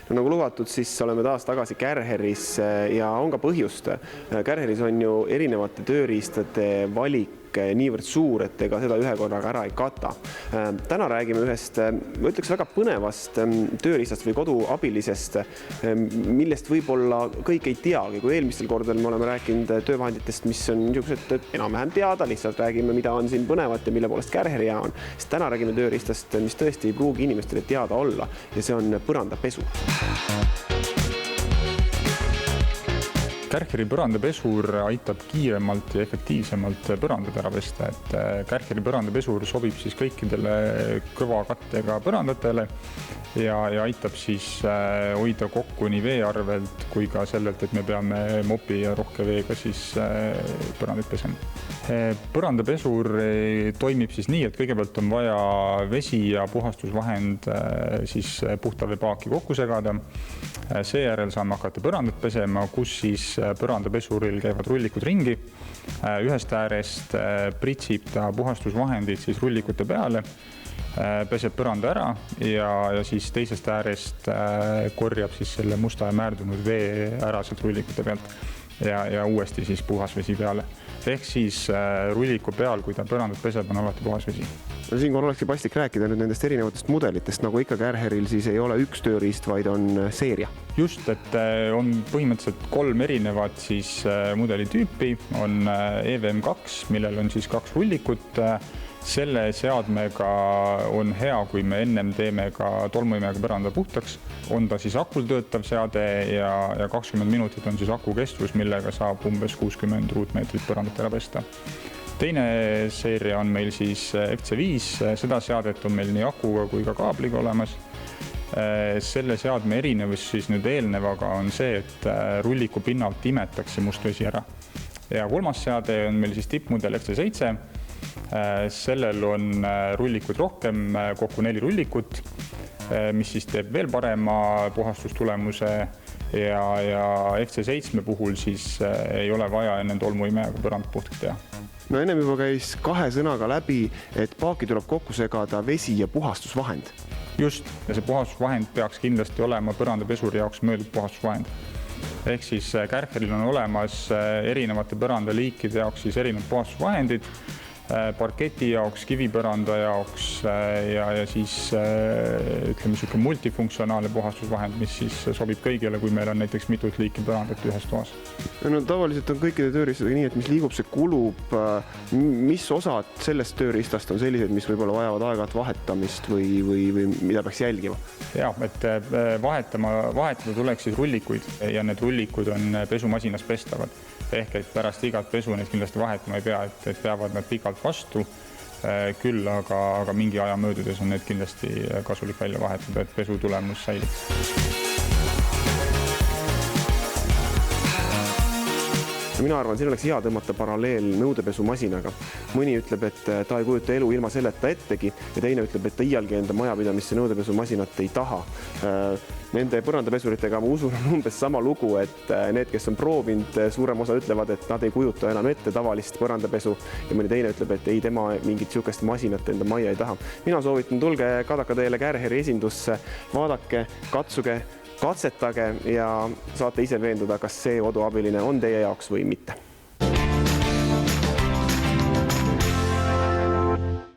Nagu lubatud, siis oleme taas tagasi Kärheris ja on ka põhjust. Kärheris on ju erinevate tööriistade valik niivõrd suur, et ega seda ühe korraga ära ei kata. Täna räägime ühest, ma ütleks, väga põnevast tööriistast või koduabilisest, millest võib-olla kõik ei teagi. Kui eelmistel kordadel me oleme rääkinud töövahenditest, mis on niisugused enam-vähem teada, lihtsalt räägime, mida on siin põnevat ja mille poolest Kärheri hea on. Siis täna räägime tööriistast, mis tõesti ei pruugi inimestele teada olla, ja see on põrandapesu. Kärheri põrandapesur aitab kiiremalt ja efektiivsemalt põrandad ära pesta, et Kärheri põrandapesur sobib siis kõikidele kõva kattega põrandatele ja aitab siis hoida kokku nii vee arvelt kui ka sellelt, et me peame mopi ja rohke veega siis põrandaid pesema. Põrandapesur toimib siis nii, et kõigepealt on vaja vesi ja puhastusvahend siis puhta veepaaki kokku segada. Seejärel saame hakata põrandat pesema, kus siis põrandapesuril käivad rullikud ringi. Ühest äärest pritsib ta puhastusvahendid siis rullikute peale, peseb põranda ära ja siis teisest äärest korjab siis selle musta ja määrdunud vee ära sealt rullikute pealt ja uuesti siis puhas vesi peale. Ehk siis rulliku peal, kui ta põrandat peseb, on alati puhas vesi. Siinkohal olekski paslik rääkida nüüd nendest erinevatest mudelitest, nagu ikka Kärheril siis ei ole üks tööriist, vaid on seeria. Just, et on põhimõtteliselt 3 erinevat siis mudelitüüpi. On EVM2, millel on siis 2 rullikut. Selle seadmega on hea, kui me ennem teeme ka tolmuimega põranda puhtaks. On ta siis akul töötav seade ja 20 minutit on siis aku kestvus, millega saab umbes 60 ruutmeetrit põrandat ära pesta. Teine seeria on meil siis FC5, seda seadet on meil nii akuga kui ka kaabliga olemas. Selle seadme erinevus siis nüüd eelnevaga on see, et rulliku pinnalt imetakse must vesi ära. Ja 3. seade on meil siis tippmudel FC7. Sellel on rullikud rohkem, kokku 4 rullikut, mis siis teeb veel parema puhastustulemuse ja FC7 puhul siis ei ole vaja enne tolmuimejaga põrand puhtaks teha. No ennem juba käis 2 sõnaga läbi, et paaki tuleb kokku segada vesi ja puhastusvahend. Just, ja see puhastusvahend peaks kindlasti olema põrandapesuri jaoks mõeldud puhastusvahend. Ehk siis Kärheril on olemas erinevate põrandaliikide jaoks siis erinevad puhastusvahendid, parketi jaoks, kivipõranda jaoks ja siis ütleme selline multifunktsionaalne puhastusvahend, mis siis sobib kõigile, kui meil on näiteks mitut liiki põrandat ühes toas. No, tavaliselt on kõikide tööriistadega nii, et mis liigub, see kulub. Mis osad sellest tööriistast on sellised, mis võib-olla vajavad aeg-ajalt vahetamist või mida peaks jälgima? Ja, et vahetada tuleks siis rullikuid ja need rullikud on pesumasinas pestavad. Ehk et pärast igat pesu neid kindlasti vahetama ei pea, et peavad nad pikalt vastu küll, aga mingi aja möödudes on need kindlasti kasulik välja vahetada, et pesu tulemus säiliks. Mina arvan, siin oleks hea tõmmata paralleel nõudepesumasinaga. Mõni ütleb, et ta ei kujuta elu ilma selleta ettegi ja teine ütleb, et ta iialgi enda majapidamisse nõudepesumasinat ei taha. Nende põrandapesuritega ma usun on umbes sama lugu, et need, kes on proovinud, suurem osa ütlevad, et nad ei kujuta enam ette tavalist põrandapesu ja mõni teine ütleb, et ei, tema mingit sihukest masinat enda majja ei taha. Mina soovitan, tulge Kadakateele Kärheri esindusse, vaadake, katsuge, katsetage ja saate ise veenduda, kas see koduabiline on teie jaoks või mitte.